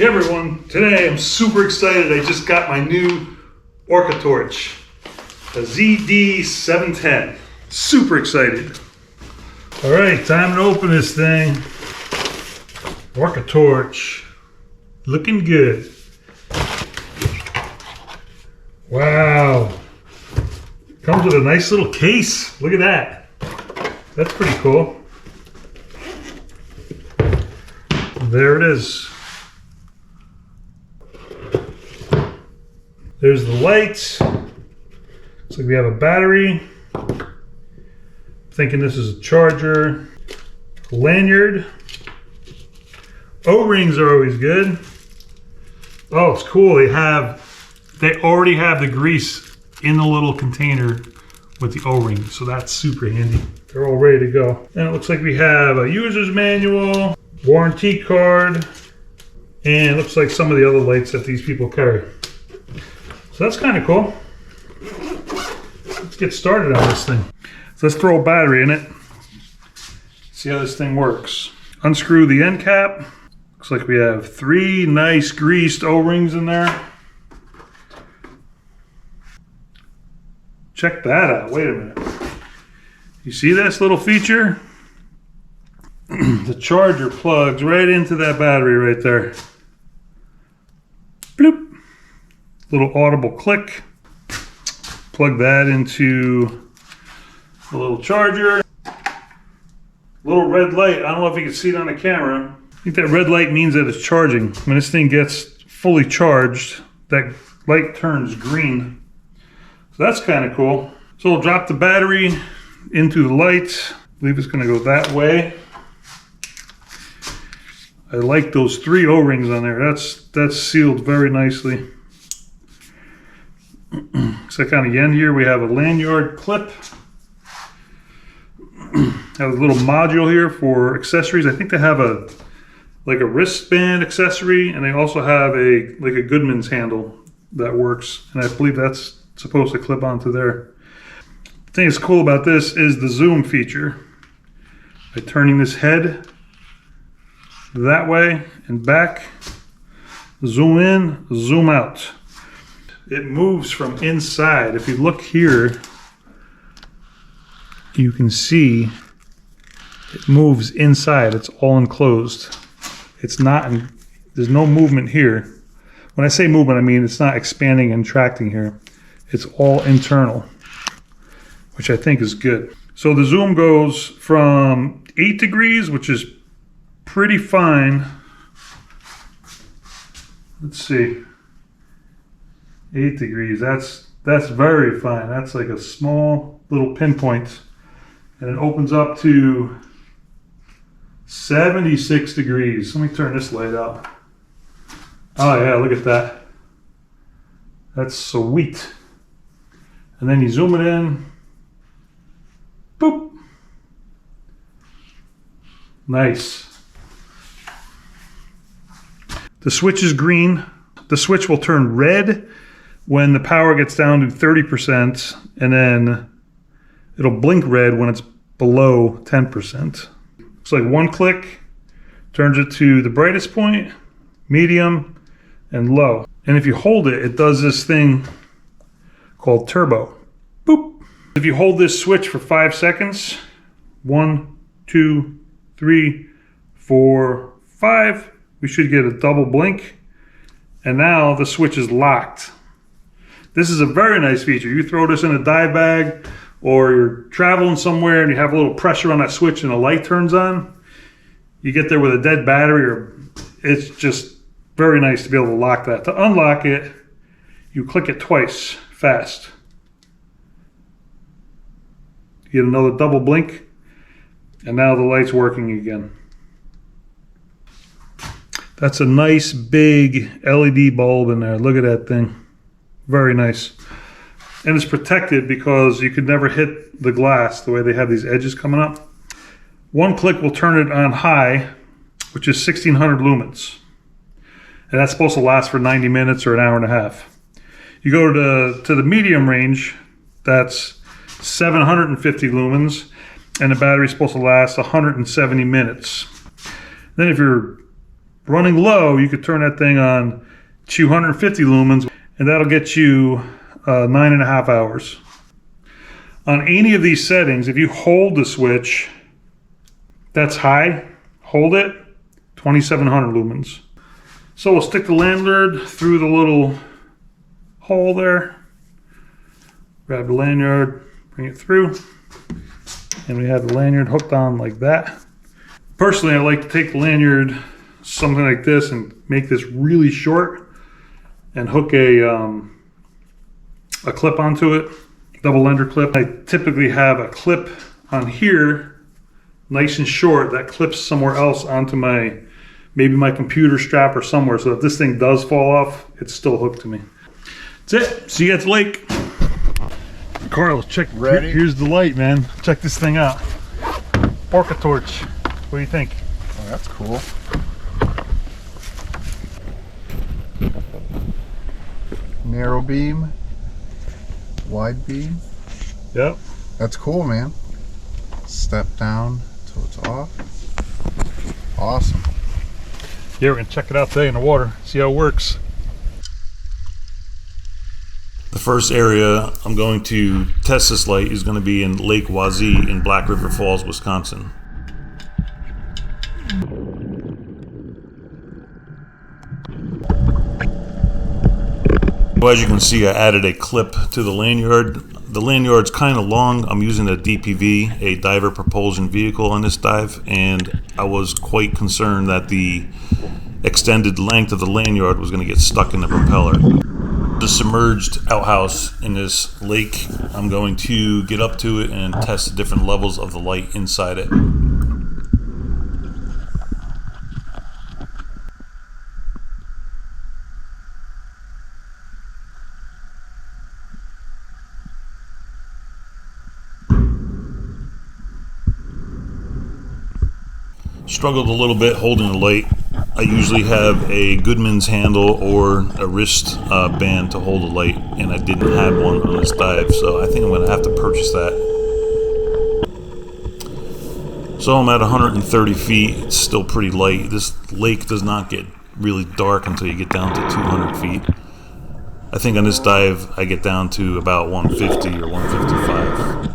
Hey everyone, today I'm super excited. I just got my new OrcaTorch, the ZD710. Super excited. All right, time to open this thing. OrcaTorch, looking good. Wow, comes with a nice little case. Look at that. That's pretty cool. There it is. There's the lights. Looks like we have a battery. Thinking this is a charger. A lanyard. O-rings are always good. Oh, it's cool. They already have the grease in the little container with the O-rings, so that's super handy. They're all ready to go. And it looks like we have a user's manual, warranty card, and it looks like some of the other lights that these people carry. So that's kind of cool. Let's get started on this thing. So let's throw a battery in it. See how this thing works. Unscrew the end cap. Looks like we have 3 nice greased O-rings in there. Check that out. Wait a minute. You see this little feature? The charger plugs right into that battery right there. Bloop. Little audible click. Plug that into the little charger. Little red light. I don't know if you can see it on the camera. I think that red light means that it's charging. When this thing gets fully charged, that light turns green. So that's kind of cool. So we'll drop the battery into the light. I believe it's going to go that way. I like those 3 O-rings on there. That's sealed very nicely. So kind of end here, we have a lanyard clip. Have a little module here for accessories. I think they have a wristband accessory, and they also have a Goodman's handle that works. And I believe that's supposed to clip onto there. The thing that's cool about this is the zoom feature. By turning this head that way and back, zoom in, zoom out. It moves from inside. If you look here, you can see it moves inside. It's all enclosed. It's not, there's no movement here. When I say movement, I mean it's not expanding and contracting here. It's all internal, which I think is good. So the zoom goes from 8 degrees, which is pretty fine. Let's see. 8 degrees, that's very fine. That's like a small little pinpoint. And it opens up to 76 degrees. Let me turn this light out. Oh yeah, look at that. That's sweet. And then you zoom it in. Boop. Nice. The switch is green. The switch will turn red when the power gets down to 30%, and then it'll blink red when it's below 10%. It's like one click turns it to the brightest point, medium, and low. And if you hold it, it does this thing called turbo. Boop. If you hold this switch for 5 seconds, 1, 2, 3, 4, 5, we should get a double blink. And now the switch is locked. This is a very nice feature. You throw this in a dive bag, or you're traveling somewhere and you have a little pressure on that switch and the light turns on. You get there with a dead battery, or it's just very nice to be able to lock that. To unlock it, you click it twice fast. You get another double blink, and now the light's working again. That's a nice big LED bulb in there. Look at that thing. Very nice. And it's protected because you could never hit the glass the way they have these edges coming up. One click will turn it on high, which is 1600 lumens. And that's supposed to last for 90 minutes or an hour and a half. You go to the medium range, that's 750 lumens, and the battery's supposed to last 170 minutes. Then if you're Running low, you could turn that thing on 250 lumens, and that'll get you 9.5 hours. On any of these settings, if you hold the switch, that's high, hold it, 2700 lumens. So we'll stick the lanyard through the little hole there, grab the lanyard, bring it through, and we have the lanyard hooked on like that. Personally, I like to take the lanyard, something like this, and make this really short and hook a clip onto it, double ender clip. I typically have a clip on here, nice and short, that clips somewhere else onto maybe my computer strap or somewhere, so if this thing does fall off, it's still hooked to me. That's it. See you at the lake. Carl, check. Ready? Here's the light, man. Check this thing out. OrcaTorch. What do you think? Oh, that's cool. Narrow beam, wide beam. Yep. That's cool, man. Step down till it's off. Awesome. Yeah, we're gonna check it out today in the water, see how it works. The first area I'm going to test this light is going to be in Lake Wazee in Black River Falls, Wisconsin. Well, as you can see, I added a clip to the lanyard. The lanyard's kind of long. I'm using a DPV, a diver propulsion vehicle on this dive, and I was quite concerned that the extended length of the lanyard was going to get stuck in the propeller. The submerged outhouse in this lake, I'm going to get up to it and test the different levels of the light inside it. Struggled a little bit holding the light. I usually have a Goodman's handle or a wrist band to hold the light, and I didn't have one on this dive, so I think I'm going to have to purchase that. So I'm at 130 feet. It's still pretty light. This lake does not get really dark until you get down to 200 feet. I think on this dive I get down to about 150 or 155.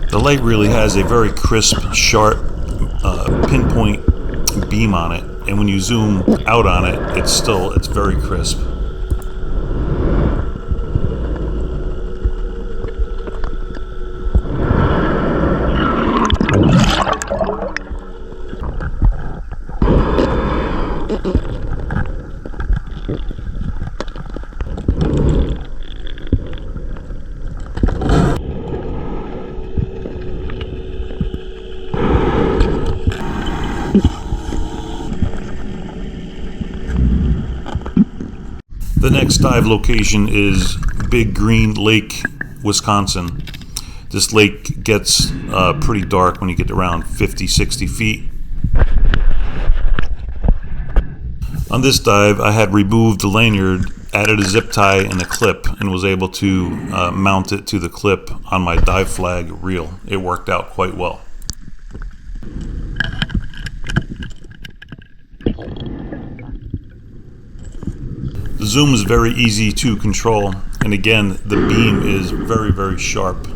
The light really has a very crisp, sharp, pinpoint beam on it, and when you zoom out on it, it's very crisp. The next dive location is Big Green Lake, Wisconsin. This lake gets pretty dark when you get around 50-60 feet. On this dive, I had removed the lanyard, added a zip tie and a clip, and was able to mount it to the clip on my dive flag reel. It worked out quite well. The zoom is very easy to control, and again, the beam is very, very sharp.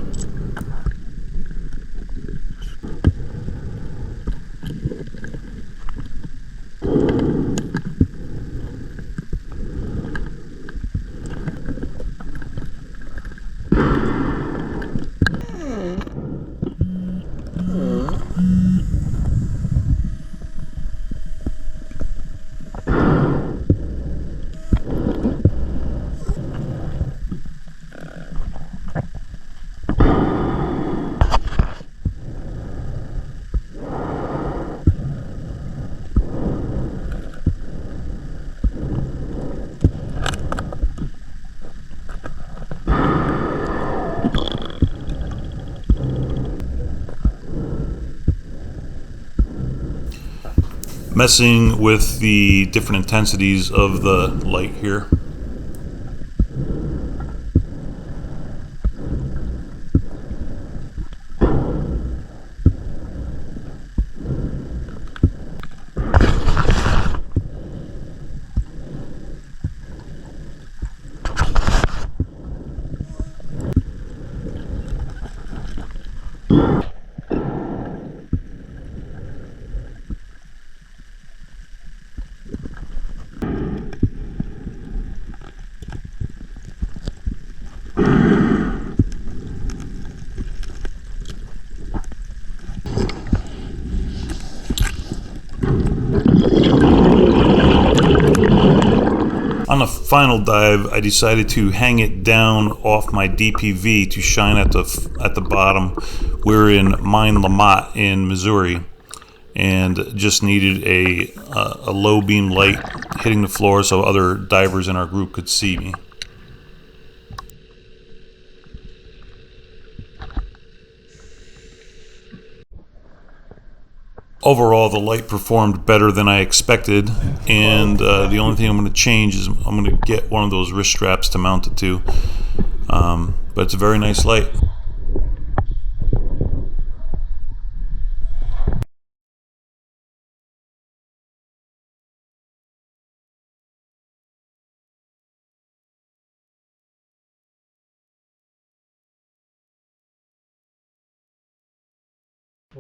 Messing with the different intensities of the light here. On the final dive, I decided to hang it down off my DPV to shine at the bottom. We're in Mine La Motte in Missouri, and just needed a low beam light hitting the floor so other divers in our group could see me. Overall, the light performed better than I expected, and the only thing I'm going to change is I'm going to get one of those wrist straps to mount it to. But it's a very nice light.